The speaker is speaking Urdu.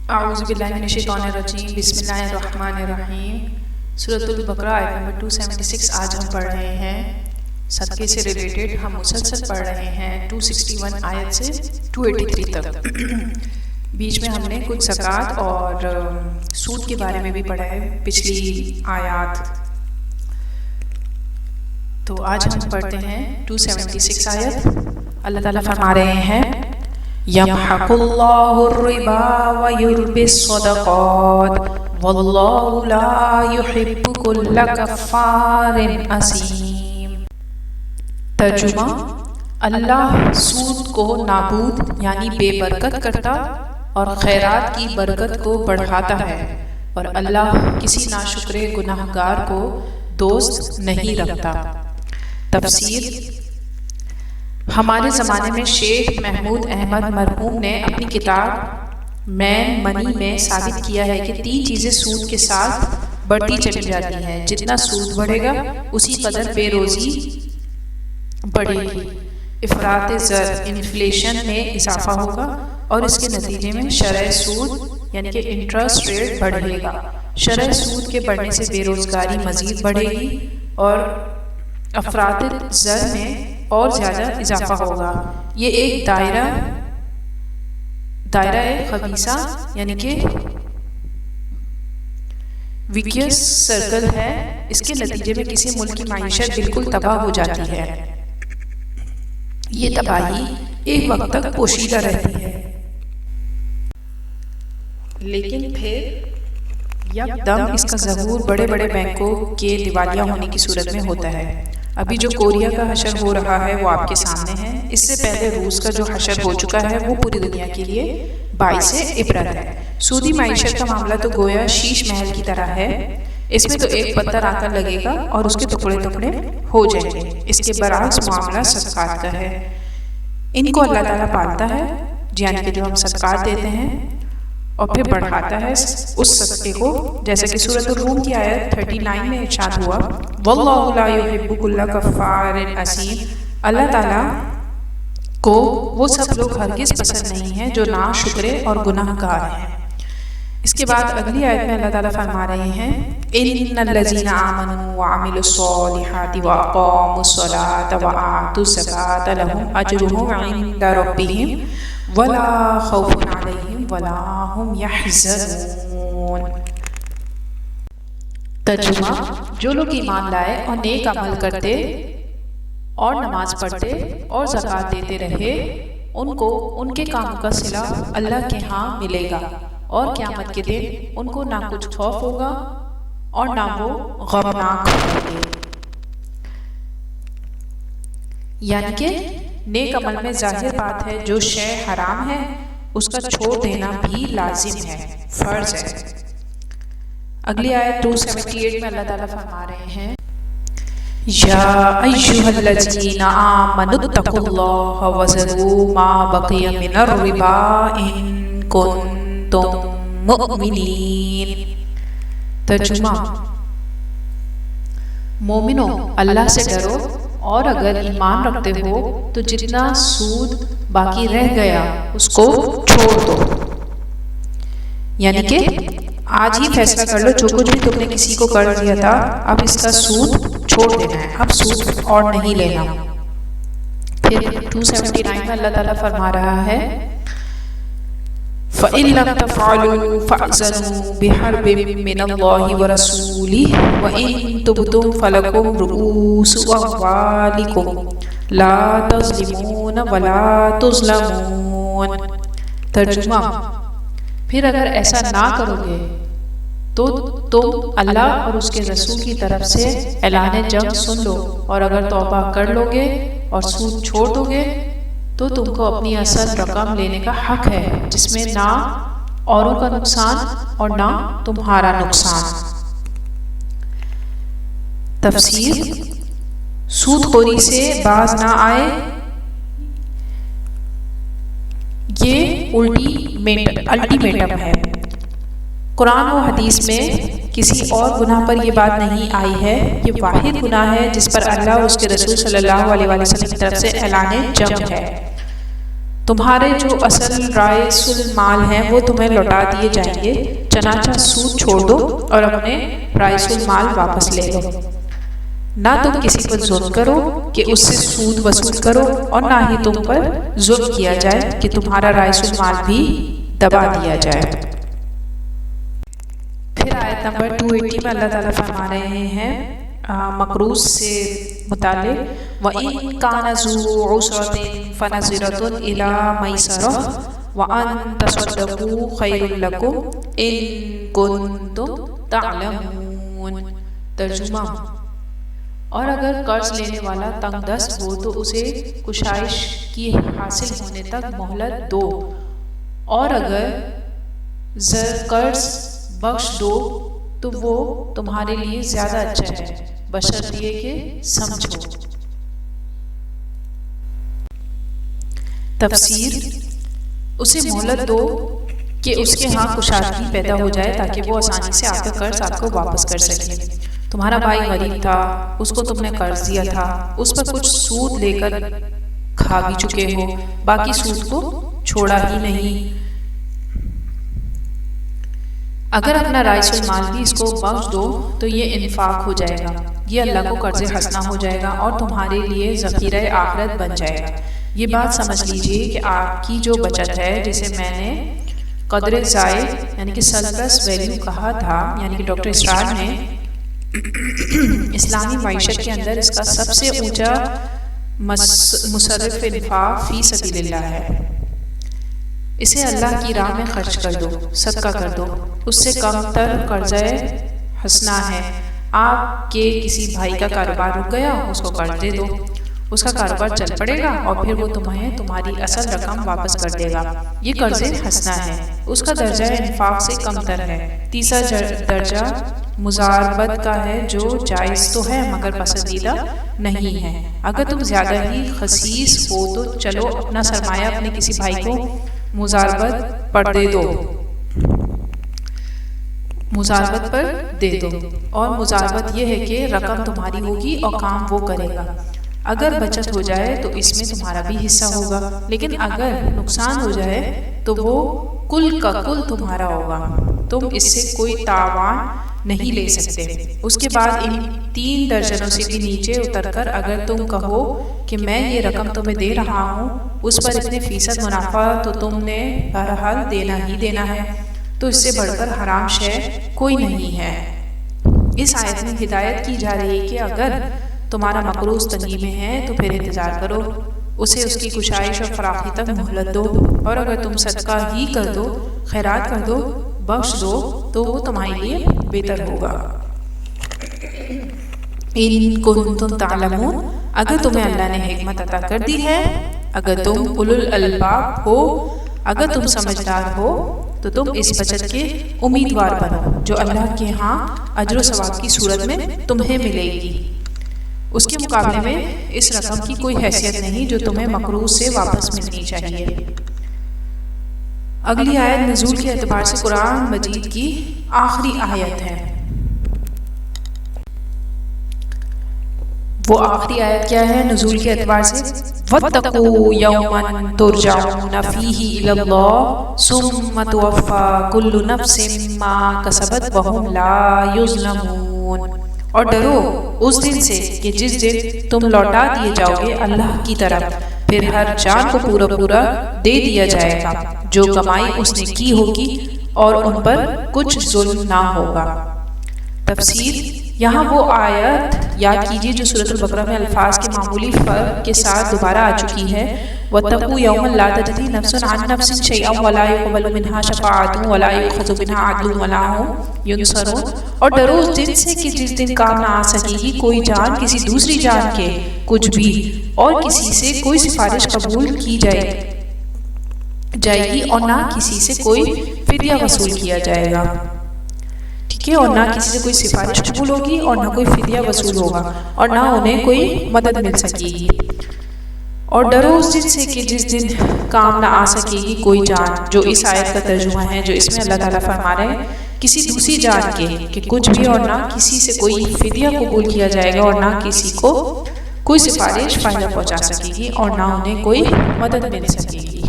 اعوذ باللہ من الشیطان الرجیم، بسم اللہ الرحمن الرحیم۔ سورۃ البقرہ آیت نمبر 276 آج ہم پڑھ رہے ہیں۔ صدقے سے ریلیٹڈ ہم مسلسل پڑھ رہے ہیں 261 آیت سے 283 تک۔ بیچ میں ہم نے کچھ زکوٰۃ اور سود کے بارے میں بھی پڑھا ہے پچھلی آیات۔ تو آج ہم پڑھتے ہیں 276 آیت۔ اللہ تعالیٰ فرما رہے ہیں یمحق اللہ الربا ویربی الصدقات واللہ لا یحب کل کفار اثیم۔ ترجمہ: اللہ سود کو نابود یعنی بے برکت کرتا اور خیرات کی برکت کو بڑھاتا ہے، اور اللہ کسی ناشکر گناہ گار کو دوست نہیں رکھتا۔ تفسیر: ہمارے زمانے میں شیخ محمود احمد مرحوم نے اپنی کتاب مین منی میں ثابت کیا ہے کہ 3 چیزیں سود کے ساتھ بڑھتی چلی جاتی ہیں۔ جتنا سود بڑھے گا اسی قدر بے روزی بڑھے گی، افراط زر انفلیشن میں اضافہ ہوگا، اور اس کے نتیجے میں شرح سود یعنی کہ انٹرسٹ ریٹ بڑھے گا۔ شرح سود کے بڑھنے سے بے روزگاری مزید بڑھے گی اور افراط زر میں اور زیادہ اضافہ ہوگا۔ یہ ایک دائرہ خبیثہ یعنی کہ ویکیس سرکل ہے۔ اس کے نتیجے میں کسی ملک کی معیشت بالکل تباہ ہو جاتی ہے۔ یہ تباہی ایک وقت تک پوشیدہ رہتی ہے، لیکن پھر یکدم اس کا ظہور بڑے بڑے بینکوں کے دیوالیہ ہونے کی صورت میں ہوتا ہے۔ ابھی جو کوریا کا حشر ہو رہا ہے وہ آپ کے سامنے ہے۔ اس سے پہلے روس کا جو حشر ہو چکا ہے وہ پوری دنیا کے لیے باعث عبرت ہے۔ سودی معیشت کا معاملہ تو گویا شیش محل کی طرح ہے۔ اس میں تو ایک پتھر آ کر لگے گا اور اس کے ٹکڑے ٹکڑے ہو جائیں گے۔ اس کے برعکس معاملہ صدقات کا ہے۔ ان کو اللہ تعالیٰ پالتا ہے، یعنی کہ جو ہم صدقات دیتے ہیں، اور پھر بڑھاتا ہے اس صدقے کو، جیسا کہ سورۃ الروم کی آیت 39 میں ارشاد ہوا واللہ لا یحب کل کفار اثیم۔ اللہ تعالیٰ کو وہ سب لوگ ہرگز پسند نہیں ہیں جو ناشکرے اور گناہ گار ہیں۔ اس کے بعد اگلی آیت میں اللہ تعالیٰ فرما رہے ہیں ان الذین آمنوا وعملوا الصالحات واقاموا الصلاة وآتوا الزکاة لهم اجرهم عند ربهم ولا خوف علیہم ولا هم يحزنون۔ ترجمہ: جو لوگ ایمان لائے اور نیک عمل کرتے اور نماز پڑھتے اور زکوٰۃ دیتے رہے، ان کو ان کے کاموں کا صلہ اللہ کے ہاں ملے گا، اور قیامت کے دن ان کو نہ کچھ خوف ہوگا اور نہ وہ غمناک ہوں گے۔ یعنی کہ نیک عمل میں ظاہر بات ہے جو شے حرام ہے اس کا چھوڑ دینا بھی لازم ہے، فرض ہے۔ اگلی آیت 278 میں اللہ تعالیٰ فرما رہے ہیں یا ایھا الذین آمنوا اتقوا اللہ وذروا ما بقی من الربا ان کنتم مؤمنین۔ ترجمہ: مومنو، اللہ سے ڈرو، اور اگر ایمان رکھتے ہو تو جتنا سود باقی رہ گیا اس کو چھوڑ دو۔ یعنی کہ آج ہی فیصلہ کر لو جو کچھ بھی تم نے کسی کو قرض دیا تھا اب اس کا سود چھوڑ دینا ہے، اب سود اور نہیں لینا۔ پھر 279 میں اللہ تعالیٰ فرما رہا ہے فَإِن لَمْ تَفْعَلُوا فَأْذَنُوا بِحَرْبٍ مِّنَ اللَّهِ وَرَسُولِهِ وَإِن تُبْتُمْ فَلَكُمْ رُءُوسُ أَمْوَالِكُمْ لَا تَظْلِمُونَ وَلَا تُظْلَمُونَ۔ ترجمہ: پھر اگر ایسا نہ کرو گے تو تم اللہ اور اس کے رسول کی طرف سے اعلان جنگ سن لو، اور اگر توبہ کر لو گے اور سود چھوڑ دو گے تو تم کو اپنی اصل رقم لینے کا حق ہے، جس میں نہ اوروں کا نقصان اور نہ تمہارا نقصان۔ تفسیر: سود خوری سے باز نہ آئے، یہ الٹیمیٹم ہے۔ قرآن و حدیث میں کسی اور گناہ پر یہ بات نہیں آئی ہے۔ یہ واحد گناہ ہے جس پر اللہ اور اس کے رسول صلی اللہ علیہ وسلم کی طرف سے اعلان جنگ ہے۔ تمہارے جو اصل رائس المال ہیں وہ تمہیں لوٹا دیے جائیں گے، چنانچہ سود چھوڑ دو اور اپنے رائس المال واپس لے لو۔ نہ تم کسی پر ظلم کرو کہ اس سے سود وصول کرو، اور نہ ہی تم پر ظلم کیا جائے کہ تمہارا رائس المال بھی دبا دیا جائے۔ پھر آیت نمبر 280 میں اللہ تعالیٰ فرما رہے ہیں مقروض سے متعلق، وَإِن كَانَ ذُو عُسْرَةٍ فَنَظِرَةٌ إِلَىٰ مَيْسَرَةٍ وَأَن تَصَدَّقُوا خَيْرٌ لَكُمْ إِن كُنتُمْ تَعْلَمُونَ۔ ترجمہ: اور اگر قرض لینے والا تنگ دست ہو تو اسے کشائش کی حاصل ہونے تک مہلت دو، اور اگر قرض بخش دو تو وہ تمہارے لیے زیادہ اچھا ہے، بشرط یہ کہ سمجھو۔ تفسیر: اسے مہلت دو کہ اس کے ہاں کشادگی پیدا ہو جائے تاکہ وہ آسانی سے آپ کا قرض آپ کو واپس کر سکے۔ تمہارا بھائی غریب تھا، اس کو تم نے قرض دیا تھا، اس پر کچھ سود لے کر کھا بھی چکے ہو، باقی سود کو چھوڑا ہی نہیں۔ اگر اپنا رائس المال بھی اس کو بخش دو تو یہ انفاق ہو جائے گا، یہ اللہ کو قرض حسنہ ہو جائے گا اور تمہارے لیے ذخیرہ آخرت بن جائے گا۔ یہ بات سمجھ لیجئے کہ آپ کی جو بچت ہے، جسے میں نے قدر زائد یعنی کہ سرپلس ویلیو کہا تھا، یعنی کہ ڈاکٹر اسرار نے اسلامی معیشت کے اندر اس کا سب سے اونچا مصرف انفاق فی سبیل اللہ ہے۔ اسے اللہ کی راہ میں خرچ کر دو، صدقہ کر دو۔ اس سے کم تر قرض حسنہ ہے۔ آپ کے کسی بھائی کا کاروبار رک گیا، اس کو قرض دے دو، اس کا کاروبار چل پڑے گا اور پھر وہ تمہیں تمہاری اصل رقم واپس کر دے گا۔ یہ قرض حسنہ ہے، اس کا درجہ انفاق سے کم تر ہے۔ تیسرا درجہ مزاربت کا ہے، جو جائز تو ہے مگر پسندیدہ نہیں ہے۔ اگر تم زیادہ ہی خسیس ہو تو چلو اپنا سرمایہ اپنے کسی بھائی کو مزاربت پر دے دو، مزاربت پر دے دو، اور مزاربت یہ ہے کہ رقم تمہاری ہوگی اور کام وہ کرے گا۔ اگر بچت ہو جائے تو اس میں تمہارا بھی حصہ ہوگا، لیکن اگر نقصان ہو جائے تو وہ کل کا کل تمہارا ہوگا، تم اس سے کوئی تاوان نہیں لے سکتے۔ اس کے بعد ان 3 درجنوں سے بھی نیچے اتر کر اگر تم کہو کہ میں یہ رقم تمہیں دے رہا ہوں، اس پر اتنے فیصد منافع تو تم نے بہرحال دینا ہی دینا ہے، تو اس سے بڑھ کر حرام شے کوئی نہیں ہے۔ اس آیت میں ہدایت کی جا رہی ہے کہ اگر تمہارا مقروض تنگی میں ہے تو پھر انتظار کرو، اسے اس کی کشائش اور فراخی تک مہلت دو، اور اگر تم صدقہ ہی کر دو، خیرات کر دو، بخش دو تو وہ تمہارے لیے بہتر ہوگا۔ ان کنتم تعلمون، اگر تمہیں اللہ نے حکمت عطا کر دی ہے، اگر تم اولو الالباب ہو، اگر تم سمجھدار ہو تو تم اس بچت کے امیدوار بنو جو اللہ کے ہاں اجر و ثواب کی صورت میں تمہیں ملے گی۔ اس کے مقابلے میں اس رقم کی کوئی حیثیت نہیں جو تمہیں مقروض سے واپس ملنی چاہیے۔ اگلی آیت نزول کے اعتبار سے قرآن مجید کی آخری آیت ہے۔ وہ آخری آیت کیا ہے نزول کے اعتبار سے؟ وَاتَّقُوا يَوْمًا تُرْجَعُونَ فِيهِ إِلَى اللَّهِ ثُمَّ تُوَفَّى كُلُّ نَفْسٍ مَا كَسَبَتْ وَهُمْ لَا يُظْلَمُونَ، اور ڈرو اس دن سے کہ جس دن تم لوٹا دیے جاؤ گے اللہ کی طرف، پھر ہر جان کو پورا پورا دے دیا جائے گا جو کمائی اس نے کی ہوگی، اور ان پر کچھ ظلم نہ ہوگا۔ تفسیر: یہاں وہ آیت یاد کیجیے جو سورۃ البقرہ میں الفاظ کے معمولی فرق کے ساتھ دوبارہ آ چکی ہے۔ وَاتَّقُوا يَوْمًا لَا تَجْزِي نَفْسٌ عَن نَفْسٍ شَيْئًا وَلَا يُقْبَلُ مِنْهَا شَفَاعَةٌ وَلَا يُؤْخَذُ مِنْهَا عَدْلٌ وَلَا هُمْ يُنصَرُونَ، اور ڈرو اس دن سے کہ جس دن کام نہ آ سکے گی کوئی جان کسی دوسری جان کے کچھ بھی، اور کسی سے کوئی سفارش قبول کی جائے گی، اور نہ کسی سے کوئی فدیہ وصول کیا جائے گا، ٹھیک ہے، اور نہ کسی سے کوئی سفارش قبول ہوگی، اور نہ کوئی فدیہ وصول ہوگا، اور نہ انہیں کوئی مدد مل سکے گی۔ اور ڈرو اس دن سے کہ جس دن کام نہ آ سکے گی کوئی جان، جو اس آیت کا ترجمہ ہے جو اس میں اللہ تعالیٰ فرما رہے ہیں کسی دوسری جان کے کہ کچھ بھی، اور نہ کسی سے کوئی فدیہ قبول کیا جائے گا، اور نہ کسی کو کوئی سفارش فائدہ پہنچا سکے گی، اور نہ انہیں کوئی مدد مل سکے گی۔